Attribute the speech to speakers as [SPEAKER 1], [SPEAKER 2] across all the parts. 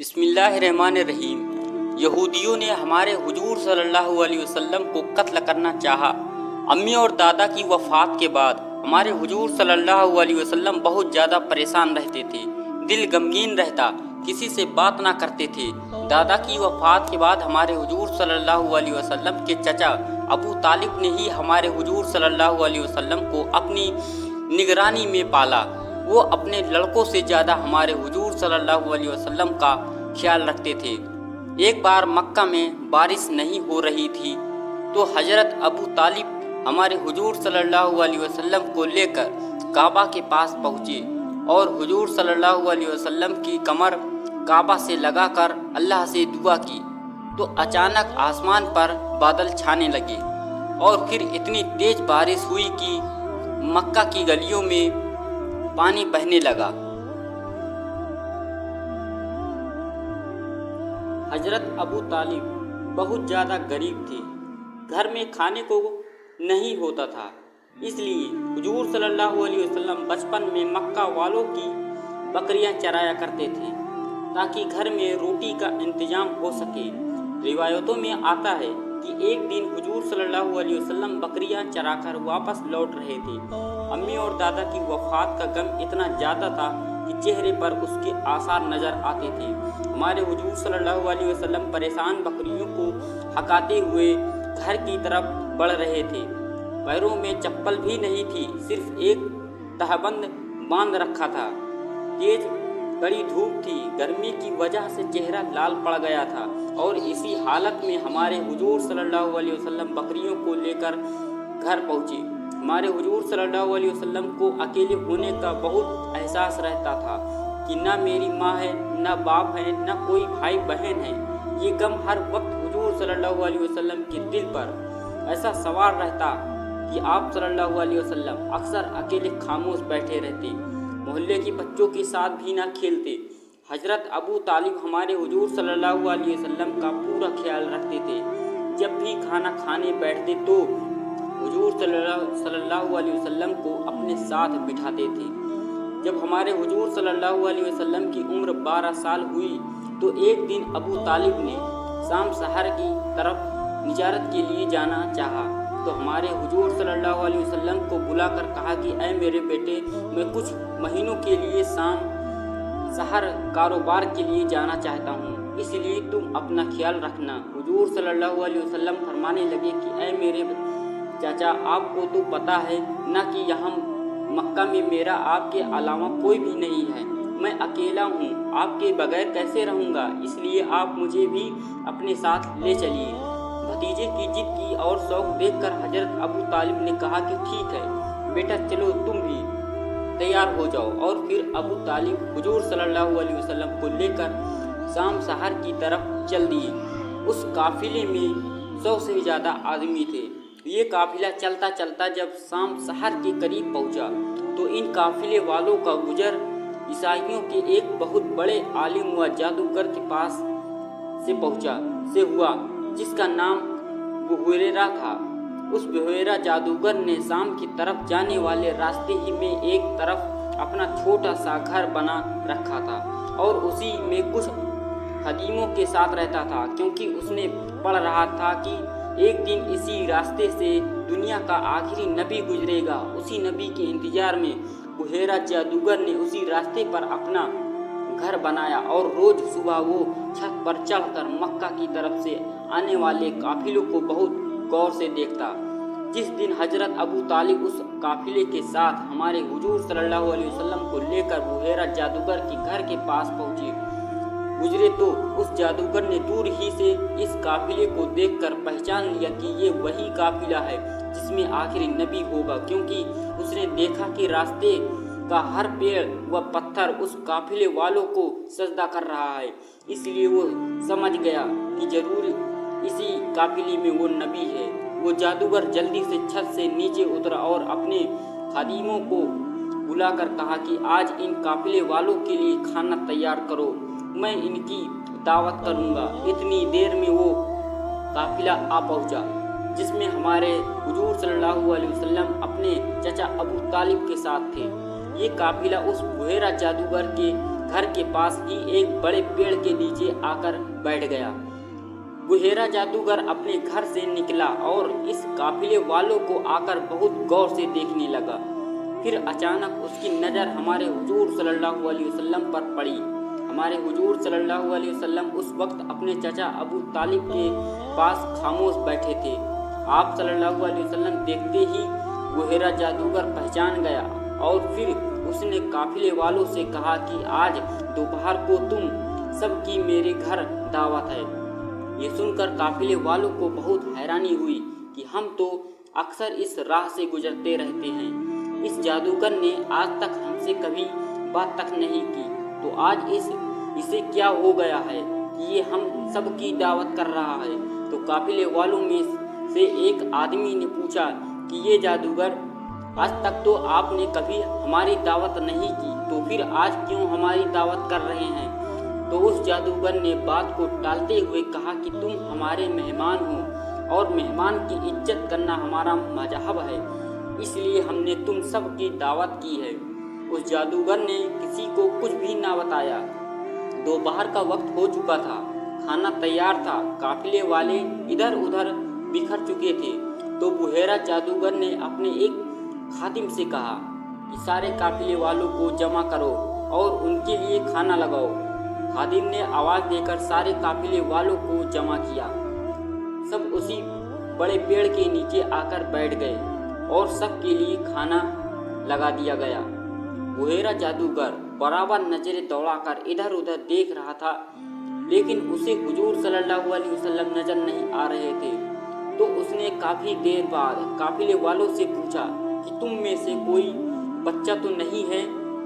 [SPEAKER 1] بسم اللہ الرحمن الرحیم۔ یہودیوں نے ہمارے حضور صلی اللہ علیہ وسلم کو قتل کرنا چاہا۔ امی اور دادا کی وفات کے بعد ہمارے حضور صلی اللہ علیہ وسلم بہت زیادہ پریشان رہتے تھے، دل غمگین رہتا، کسی سے بات نہ کرتے تھے۔ دادا کی وفات کے بعد ہمارے حضور صلی اللہ علیہ وسلم کے چچا ابو طالب نے ہی ہمارے حضور صلی اللہ علیہ وسلم کو اپنی نگرانی میں پالا۔ وہ اپنے لڑکوں سے زیادہ ہمارے حضور صلی اللہ علیہ وسلم کا خیال رکھتے تھے۔ ایک بار مکہ میں بارش نہیں ہو رہی تھی تو حضرت ابو طالب ہمارے حضور صلی اللہ علیہ وسلم کو لے کر کعبہ کے پاس پہنچے اور حضور صلی اللہ علیہ وسلم کی کمر کعبہ سے لگا کر اللہ سے دعا کی تو اچانک آسمان پر بادل چھانے لگے اور پھر اتنی تیز بارش ہوئی کہ مکہ کی گلیوں میں پانی بہنے لگا۔ حضرت ابو طالب بہت زیادہ غریب تھے، گھر میں کھانے کو نہیں ہوتا تھا، اس لیے حضور صلی اللہ علیہ وسلم بچپن میں مکہ والوں کی بکریاں چرایا کرتے تھے تاکہ گھر میں روٹی کا انتظام ہو سکے۔ روایتوں میں آتا ہے کہ ایک دن حضور صلی اللہ علیہ وسلم بکریاں چرا کر واپس لوٹ رہے تھے۔ امی اور دادا کی وفات کا غم اتنا زیادہ تھا کہ چہرے پر اس کے آثار نظر آتے تھے۔ ہمارے حضور صلی اللہ علیہ وسلم پریشان بکریوں کو ہکاتے ہوئے گھر کی طرف بڑھ رہے تھے۔ پیروں میں چپل بھی نہیں تھی، صرف ایک تہبند باندھ رکھا تھا۔ تیز کڑی دھوپ تھی، گرمی کی وجہ سے چہرہ لال پڑ گیا تھا اور اسی حالت میں ہمارے حضور صلی اللہ علیہ وسلم بکریوں کو لے کر گھر پہنچے۔ ہمارے حضور صلی اللہ علیہ وسلم کو اکیلے ہونے کا بہت احساس رہتا تھا کہ نہ میری ماں ہے، نہ باپ ہے، نہ کوئی بھائی بہن ہے۔ یہ غم ہر وقت حضور صلی اللہ علیہ وسلم کے دل پر ایسا سوار رہتا کہ آپ صلی اللہ علیہ وسلم اکثر اکیلے خاموش بیٹھے رہتے، محلے کے بچوں کے ساتھ بھی نہ کھیلتے۔ حضرت ابو طالب ہمارے حضور صلی اللہ علیہ وسلم کا پورا خیال رکھتے تھے۔ جب بھی کھانا کھانے بیٹھتے تو حضور صلی اللہ علیہ وسلم کو اپنے ساتھ بٹھاتے تھے۔ جب ہمارے حضور صلی اللہ علیہ وسلم کی عمر 12 سال ہوئی تو ایک دن ابو طالب نے شام شہر کی طرف تجارت کے لیے جانا چاہا تو ہمارے حضور صلی اللہ علیہ وسلم کو بلا کر کہا کہ اے میرے بیٹے، میں کچھ مہینوں کے لیے شام شہر کاروبار کے لیے جانا چاہتا ہوں، اس لیے تم اپنا خیال رکھنا۔ حضور صلی اللہ علیہ وسلم فرمانے لگے کہ اے میرے چاچا، آپ کو تو پتہ ہے نہ کہ یہاں مکہ میں میرا آپ کے علاوہ کوئی بھی نہیں ہے، میں اکیلا ہوں، آپ کے بغیر کیسے رہوں گا، اس لیے آپ مجھے بھی اپنے ساتھ لے چلیے۔ بھتیجے کی ضد کی اور شوق دیکھ کر حضرت ابو طالب نے کہا کہ ٹھیک ہے بیٹا، چلو تم بھی تیار ہو جاؤ، اور پھر ابو طالب حضور صلی اللہ علیہ وسلم کو لے کر شام شہر کی طرف چل دیے۔ اس قافلے میں 100 سے زیادہ آدمی تھے۔ یہ قافلہ چلتا چلتا جب شام شہر کے قریب پہنچا تو ان قافلے والوں کا گزر عیسائیوں کے ایک بہت بڑے عالم و جادوگر کے پاس سے ہوا جس کا نام بحیرہ تھا۔ اس بحیرہ جادوگر نے شام کی طرف جانے والے راستے ہی میں ایک طرف اپنا چھوٹا سا گھر بنا رکھا تھا اور اسی میں کچھ خادموں کے ساتھ رہتا تھا، کیونکہ اس نے پڑھ رہا تھا کہ ایک دن اسی راستے سے دنیا کا آخری نبی گزرے گا۔ اسی نبی کے انتظار میں بحیرہ جادوگر نے اسی راستے پر اپنا گھر بنایا اور روز صبح وہ چھت پر چڑھ کر مکہ کی طرف سے آنے والے قافلوں کو بہت غور سے دیکھتا۔ جس دن حضرت ابو طالب اس قافلے کے ساتھ ہمارے حضور صلی اللہ علیہ وسلم کو لے کر بحیرہ جادوگر کے گھر کے پاس گزرے تو اس جادوگر نے دور ہی سے اس قافلے کو دیکھ کر پہچان لیا کہ یہ وہی قافلہ ہے جس میں آخری نبی ہوگا، کیونکہ اس نے دیکھا کہ راستے کا ہر پیڑ و پتھر اس قافلے والوں کو سجدہ کر رہا ہے۔ اس لیے وہ سمجھ گیا کہ ضرور اسی قافلے میں وہ نبی ہے۔ وہ جادوگر جلدی سے چھت سے نیچے اترا اور اپنے خادموں کو بلا کر کہا کہ آج ان قافلے والوں کے لیے کھانا تیار کرو، میں ان کی دعوت کروں گا۔ اتنی دیر میں وہ قافلہ آ پہنچا جس میں ہمارے حضور صلی اللہ علیہ وسلم اپنے چچا ابو طالب کے ساتھ تھے۔ یہ قافلہ اس بحیرہ جادوگر کے घर के पास ही एक बड़े पेड़ के नीचे आकर बैठ गया। बुहेरा जादूगर अपने घर से निकला और इस काफिले वालों को आकर बहुत गौर से देखने लगा। फिर अचानक उसकी नज़र हमारे हुजूर सल्लल्लाहु अलैहि वसल्लम पर पड़ी। हमारे हुजूर सल्लल्लाहु अलैहि वसल्लम उस वक्त अपने चाचा अबू तालिब के पास खामोश बैठे थे। आप सल्लल्लाहु अलैहि वसल्लम देखते ही बुहेरा जादूगर पहचान गया और फिर उसने काफिले वालों से कहा कि आज दोपहर को तुम सबकी मेरे घर दावत है। ये सुनकर काफिले वालों को बहुत हैरानी हुई कि हम तो अक्सर इस राह से गुजरते रहते हैं, इस जादूगर ने आज तक हमसे कभी बात तक नहीं की, तो आज इसे क्या हो गया है कि ये हम सब की दावत कर रहा है। तो काफिले वालों में से एक आदमी ने पूछा कि ये जादूगर, आज तक तो आपने कभी हमारी दावत नहीं की, तो फिर आज क्यों हमारी दावत कर रहे हैं? तो उस जादूगर ने बात को टालते हुए कहा कि तुम हमारे मेहमान हो और मेहमान की इज्जत करना हमारा मजहब है, इसलिए हमने तुम सब की दावत की है। उस जादूगर ने किसी को कुछ भी ना बताया। दोपहर का वक्त हो चुका था, खाना तैयार था, काफिले वाले इधर उधर बिखर चुके थे। तो बुहेरा जादूगर ने अपने एक खादिम से कहा कि सारे काफिले वालों को जमा करो और उनके लिए खाना लगाओ। खादिम ने आवाज़ देकर सारे काफिले वालों को जमा किया। सब उसी बड़े पेड़ के नीचे आकर बैठ गए और सबके लिए खाना लगा दिया गया। बुहेरा जादूगर बराबर नजरें दौड़ाकर इधर उधर देख रहा था, लेकिन उसे हुजूर सल्लल्लाहु अलैहि वसल्लम नजर नहीं आ रहे थे। तो उसने काफ़ी देर बाद काफिले वालों से पूछा कि तुम में से कोई बच्चा तो नहीं है?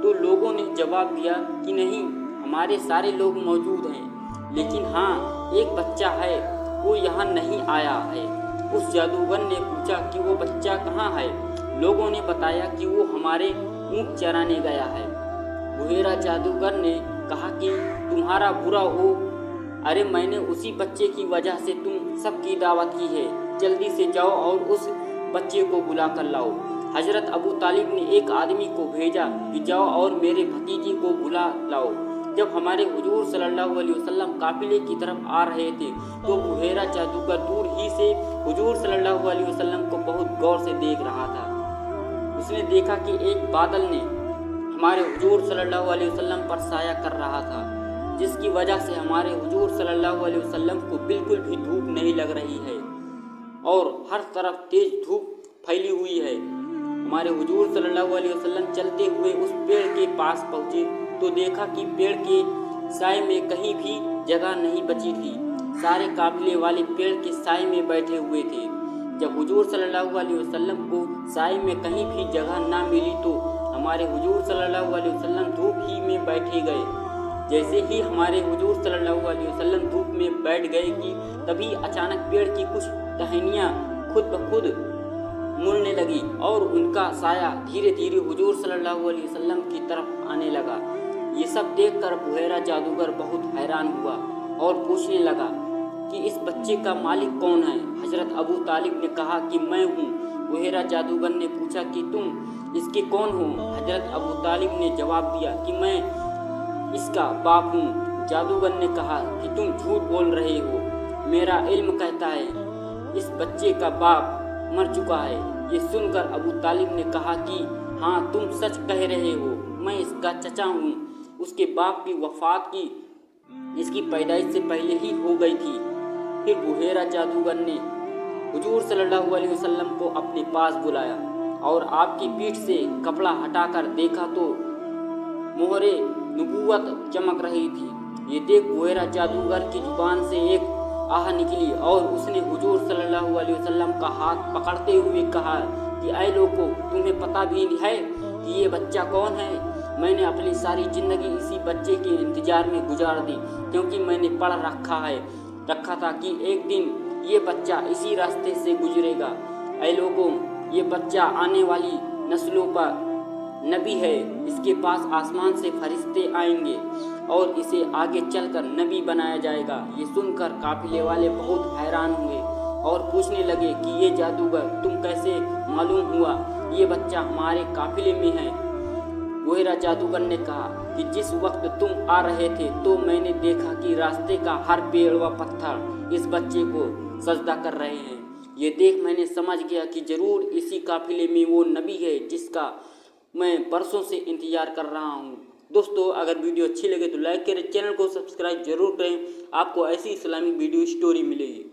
[SPEAKER 1] तो लोगों ने जवाब दिया कि नहीं, हमारे सारे लोग मौजूद हैं, लेकिन हाँ, एक बच्चा है, वो यहाँ नहीं आया है। उस जादूगर ने पूछा कि वो बच्चा कहाँ है? लोगों ने बताया कि वो हमारे ऊँट चराने गया है। बुहेरा जादूगर ने कहा कि तुम्हारा बुरा हो, अरे मैंने उसी बच्चे की वजह से तुम सबकी दावत की है, जल्दी से जाओ और उस बच्चे को बुला कर लाओ। हजरत अबू तालिब ने एक आदमी को भेजा कि जाओ और मेरे भतीजे को बुला लाओ। जब हमारे हुजूर सल्लल्लाहु अलैहि वसल्लम काफिले की तरफ आ रहे थे, तो बुहेरा जादूगर दूर ही से हुजूर सल्लल्लाहु अलैहि वसल्लम को बहुत गौर से देख रहा था। उसने देखा कि एक बादल ने हमारे हुजूर सल्लल्लाहु अलैहि वसल्लम पर साया कर रहा था, जिसकी वजह से हमारे हुजूर सल्लल्लाहु अलैहि वसल्लम को बिल्कुल भी धूप नहीं लग रही है और हर तरफ तेज धूप फैली हुई है। हमारे हुजूर सल्लल्लाहु अलैहि वसल्लम चलते हुए उस पेड़ के पास पहुँचे तो देखा कि पेड़ के साए में कहीं भी जगह नहीं बची थी। सारे काफिले वाले पेड़ के साए में बैठे हुए थे। जब हुजूर सल्लल्लाहु अलैहि वसल्लम को साए में कहीं भी जगह ना मिली तो हमारे हुजूर सल्लल्लाहु अलैहि वसल्लम धूप ही में बैठे गए। जैसे ही हमारे हुजूर सल्लल्लाहु अलैहि वसल्लम धूप में बैठ गए कि तभी अचानक पेड़ की कुछ टहनियाँ खुद ब खुद मुड़ने लगी और उनका साया धीरे धीरे हुजूर सल्लल्लाहु अलैहि वसल्लम की तरफ आने लगा। ये सब देखकर बुहेरा जादूगर बहुत हैरान हुआ और पूछने लगा कि इस बच्चे का मालिक कौन है? हजरत अबू तालिब ने कहा कि मैं हूँ। बुहेरा जादूगर ने पूछा कि तुम इसके कौन हो? हजरत अबू तालिब ने जवाब दिया कि मैं इसका बाप हूँ। जादूगर ने कहा कि तुम झूठ बोल रहे हो, मेरा इल्म कहता है इस बच्चे का बाप मर चुका है। ये सुनकर अबू तालिब ने कहा कि हाँ, तुम सच कह रहे हो, मैं इसका चचा हूँ। उसके बाप की वफ़ात की इसकी पैदाइश से पहले ही हो गई थी। फिर बुहेरा जादूगर ने हुजूर सल्लल्लाहु अलैहि वसल्लम को अपने पास बुलाया और आपकी पीठ से कपड़ा हटाकर देखा तो मोहरे नबूवत चमक रही थी। ये देख बुहेरा जादूगर की जुबान से एक आह निकली और उसने हुजूर सल्लल्लाहु अलैहि वसल्लम का हाथ पकड़ते हुए कहा कि ऐ लोगों, तुम्हें पता भी है कि ये बच्चा कौन है? मैंने अपनी सारी ज़िंदगी इसी बच्चे के इंतज़ार में गुजार दी, क्योंकि मैंने पढ़ रखा था कि एक दिन ये बच्चा इसी रास्ते से गुजरेगा। ऐ लोगों, ये बच्चा आने वाली नस्लों पर नबी है। इसके पास आसमान से फरिश्ते आएंगे और इसे आगे चलकर नबी बनाया जाएगा। ये सुनकर काफिले वाले बहुत हैरान हुए और पूछने लगे कि ये जादूगर, तुम कैसे मालूम हुआ ये बच्चा हमारे काफिले में है? बुहेरा जादूगर ने कहा कि जिस वक्त तुम आ रहे थे तो मैंने देखा कि रास्ते का हर पेड़ व पत्थर इस बच्चे को सजदा कर रहे हैं। ये देख मैंने समझ गया कि ज़रूर इसी काफिले में वो नबी है जिसका मैं बरसों से इंतज़ार कर रहा हूँ। दोस्तों, अगर वीडियो अच्छी लगे तो लाइक करें, चैनल को सब्सक्राइब जरूर करें। आपको ऐसी इस्लामिक वीडियो स्टोरी मिलेगी।